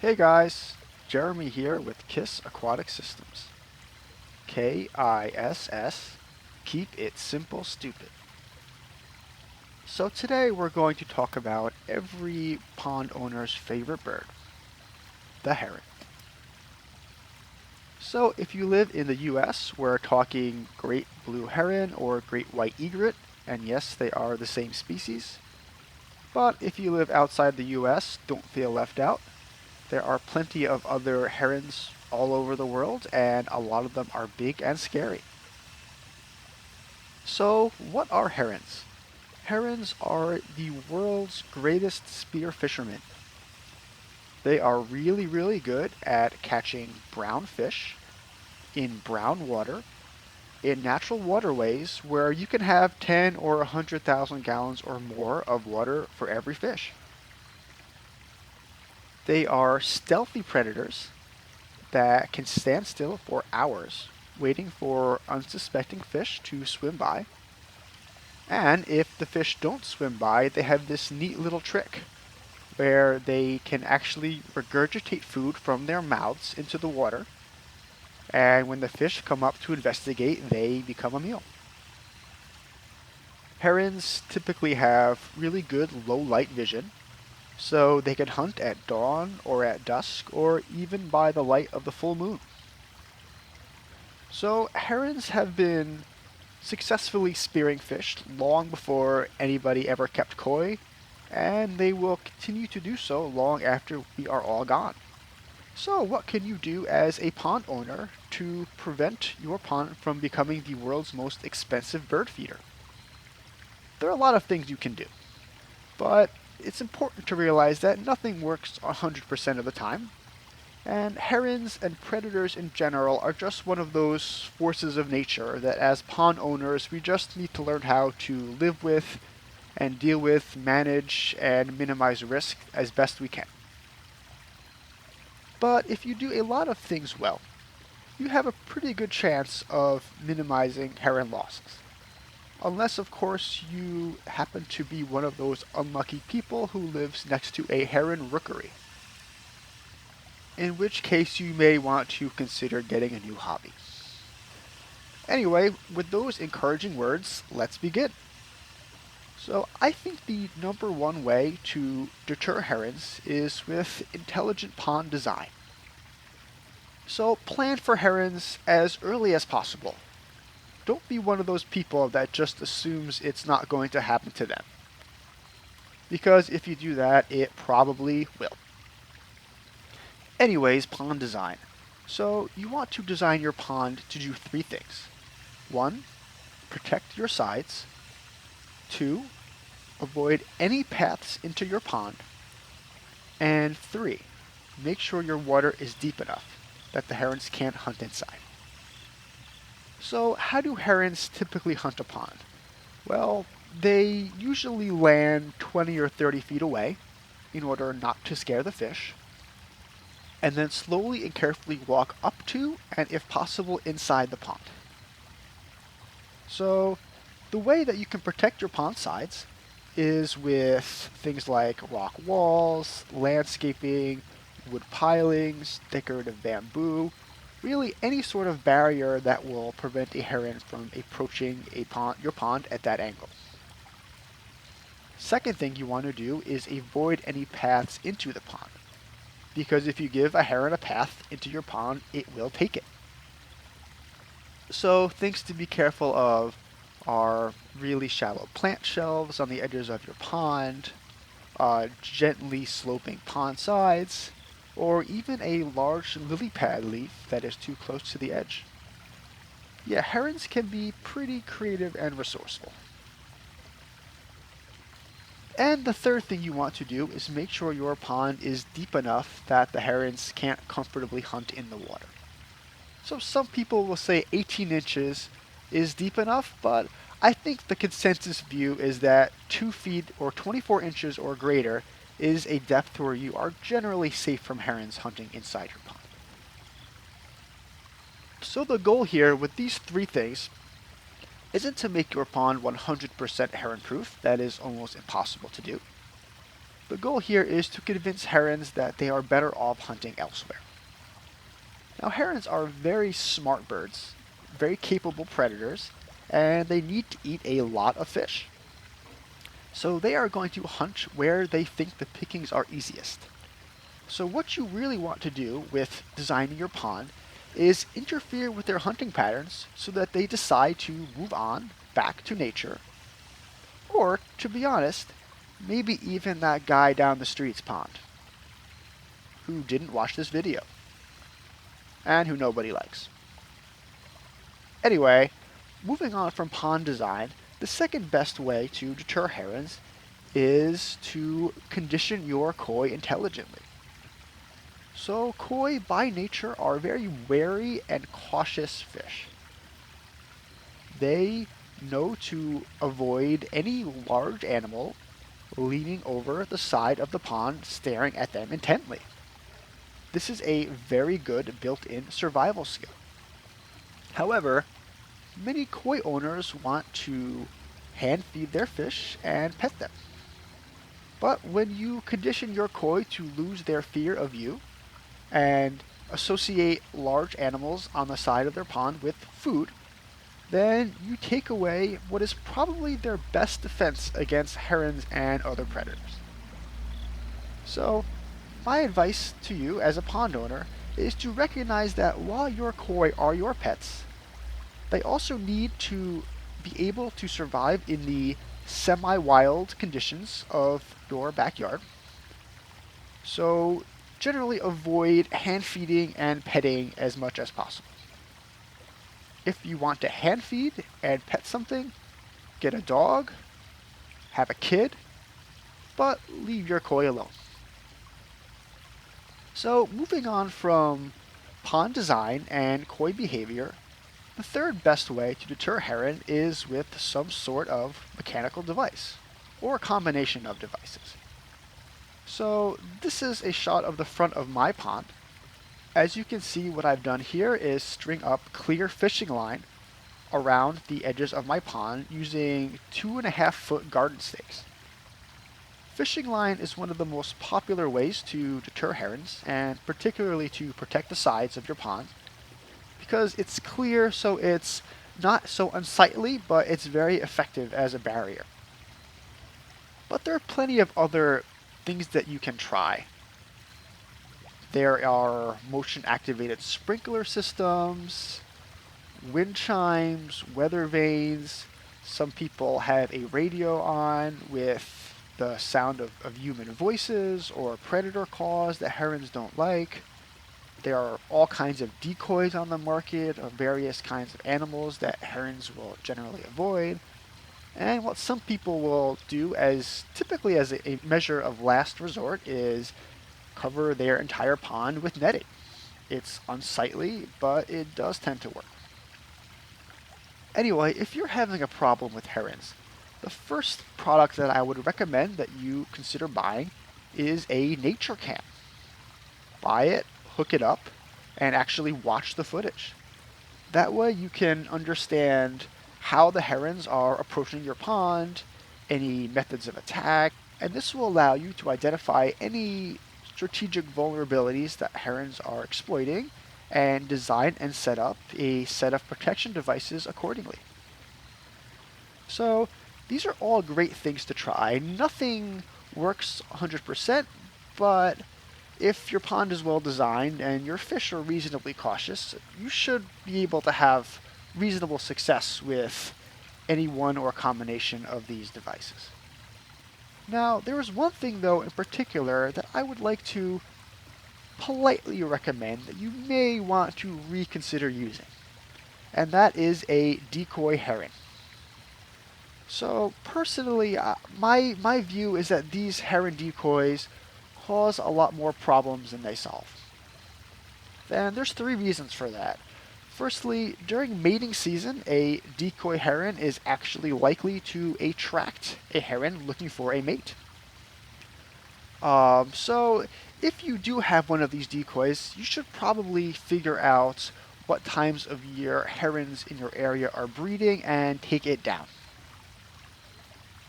Hey guys, Jeremy here with KISS Aquatic Systems. KISS, keep it simple stupid. So today we're going to talk about every pond owner's favorite bird, the heron. So if you live in the US, we're talking great blue heron or great white egret, and yes, they are the same species. But if you live outside the US, don't feel left out. There are plenty of other herons all over the world, and a lot of them are big and scary. So, what are herons? Herons are the world's greatest spear fishermen. They are really good at catching brown fish in brown water in natural waterways where you can have 10 or 100,000 gallons or more of water for every fish. They are stealthy predators that can stand still for hours, waiting for unsuspecting fish to swim by. And if the fish don't swim by, they have this neat little trick where they can actually regurgitate food from their mouths into the water. And when the fish come up to investigate, they become a meal. Herons typically have really good low light vision, so they can hunt at dawn or at dusk or even by the light of the full moon. So herons have been successfully spearing fish long before anybody ever kept koi, and they will continue to do so long after we are all gone. So what can you do as a pond owner to prevent your pond from becoming the world's most expensive bird feeder? There are a lot of things you can do, but it's important to realize that nothing works 100% of the time. And herons and predators in general are just one of those forces of nature that as pond owners we just need to learn how to live with and deal with, manage, and minimize risk as best we can. But if you do a lot of things well, you have a pretty good chance of minimizing heron losses. Unless, of course, you happen to be one of those unlucky people who lives next to a heron rookery, in which case you may want to consider getting a new hobby. Anyway, with those encouraging words, let's begin. So, I think the number one way to deter herons is with intelligent pond design. So, plan for herons as early as possible. Don't be one of those people that just assumes it's not going to happen to them. Because if you do that, it probably will. Anyways, pond design. So, you want to design your pond to do three things. 1. Protect your sides. 2. Avoid any paths into your pond. And 3. Make sure your water is deep enough that the herons can't hunt inside. So, how do herons typically hunt a pond? Well, they usually land 20 or 30 feet away in order not to scare the fish, and then slowly and carefully walk up to and, if possible, inside the pond. So, the way that you can protect your pond sides is with things like rock walls, landscaping, wood pilings, decorative bamboo, really any sort of barrier that will prevent a heron from approaching your pond at that angle. Second thing you want to do is avoid any paths into the pond, because if you give a heron a path into your pond, it will take it. So things to be careful of are really shallow plant shelves on the edges of your pond, gently sloping pond sides, or even a large lily pad leaf that is too close to the edge. Yeah, herons can be pretty creative and resourceful. And the third thing you want to do is make sure your pond is deep enough that the herons can't comfortably hunt in the water. So some people will say 18 inches is deep enough, but I think the consensus view is that 2 feet or 24 inches or greater is a depth where you are generally safe from herons hunting inside your pond. So the goal here with these three things isn't to make your pond 100% heron proof, that is almost impossible to do, The goal here is to convince herons that they are better off hunting elsewhere. Now, herons are very smart birds, very capable predators, and they need to eat a lot of fish. So they are going to hunt where they think the pickings are easiest. So what you really want to do with designing your pond is interfere with their hunting patterns so that they decide to move on back to nature. Or, to be honest, maybe even that guy down the street's pond who didn't watch this video and who nobody likes. Anyway, moving on from pond design, the second best way to deter herons is to condition your koi intelligently. So koi by nature are very wary and cautious fish. They know to avoid any large animal leaning over the side of the pond staring at them intently. This is a very good built-in survival skill. However, many koi owners want to hand feed their fish and pet them. But when you condition your koi to lose their fear of you and associate large animals on the side of their pond with food, then you take away what is probably their best defense against herons and other predators. So, my advice to you as a pond owner is to recognize that while your koi are your pets, they also need to be able to survive in the semi-wild conditions of your backyard. So generally avoid hand feeding and petting as much as possible. If you want to hand feed and pet something, get a dog, have a kid, but leave your koi alone. So moving on from pond design and koi behavior, the third best way to deter heron is with some sort of mechanical device, or a combination of devices. So this is a shot of the front of my pond. As you can see, what I've done here is string up clear fishing line around the edges of my pond using 2.5-foot garden stakes. Fishing line is one of the most popular ways to deter herons, and particularly to protect the sides of your pond, because it's clear, so it's not so unsightly, but it's very effective as a barrier. But there are plenty of other things that you can try. There are motion-activated sprinkler systems, wind chimes, weather vanes. Some people have a radio on with the sound of human voices or predator calls that herons don't like. There are all kinds of decoys on the market of various kinds of animals that herons will generally avoid. And what some people will do as typically as a measure of last resort is cover their entire pond with netting. It's unsightly, but it does tend to work. Anyway, if you're having a problem with herons, the first product that I would recommend that you consider buying is a nature cam. Buy it, hook it up, and actually watch the footage. That way you can understand how the herons are approaching your pond, any methods of attack, and this will allow you to identify any strategic vulnerabilities that herons are exploiting and design and set up a set of protection devices accordingly. So these are all great things to try. Nothing works 100%, but if your pond is well designed and your fish are reasonably cautious, you should be able to have reasonable success with any one or combination of these devices. Now, there is one thing though in particular that I would like to politely recommend that you may want to reconsider using, and that is a decoy heron. So personally, my view is that these heron decoys cause a lot more problems than they solve. And there's 3 reasons for that. Firstly, during mating season, a decoy heron is actually likely to attract a heron looking for a mate. So if you do have one of these decoys, you should probably figure out what times of year herons in your area are breeding and take it down.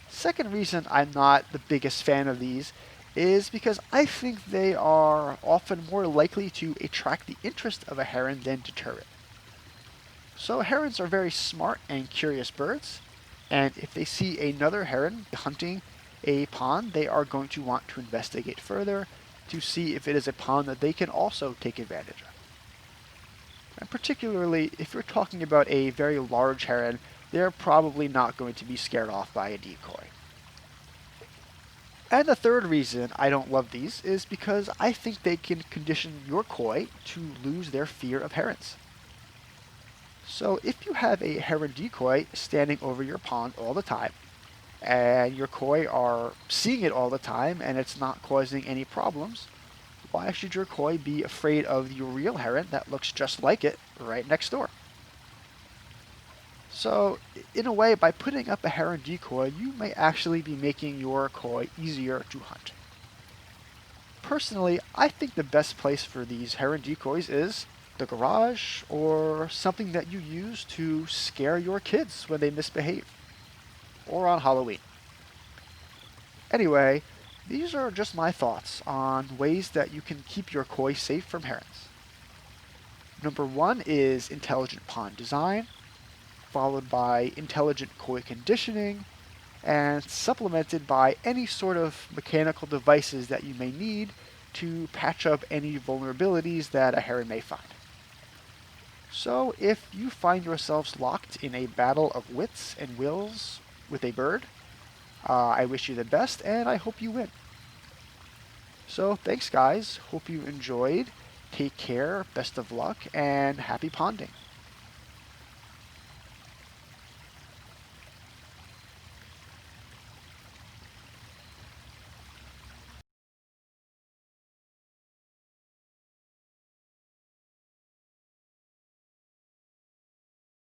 Second reason I'm not the biggest fan of these is because I think they are often more likely to attract the interest of a heron than deter it. So herons are very smart and curious birds, and if they see another heron hunting a pond, they are going to want to investigate further to see if it is a pond that they can also take advantage of. And particularly if you're talking about a very large heron, they're probably not going to be scared off by a decoy. And the third reason I don't love these is because I think they can condition your koi to lose their fear of herons. So if you have a heron decoy standing over your pond all the time, and your koi are seeing it all the time and it's not causing any problems, why should your koi be afraid of the real heron that looks just like it right next door? So, in a way, by putting up a heron decoy, you may actually be making your koi easier to hunt. Personally, I think the best place for these heron decoys is the garage or something that you use to scare your kids when they misbehave, or on Halloween. Anyway, these are just my thoughts on ways that you can keep your koi safe from herons. Number one is intelligent pond design, followed by intelligent koi conditioning, and supplemented by any sort of mechanical devices that you may need to patch up any vulnerabilities that a heron may find. So, if you find yourselves locked in a battle of wits and wills with a bird, I wish you the best and I hope you win. So, thanks, guys. Hope you enjoyed. Take care, best of luck, and happy ponding.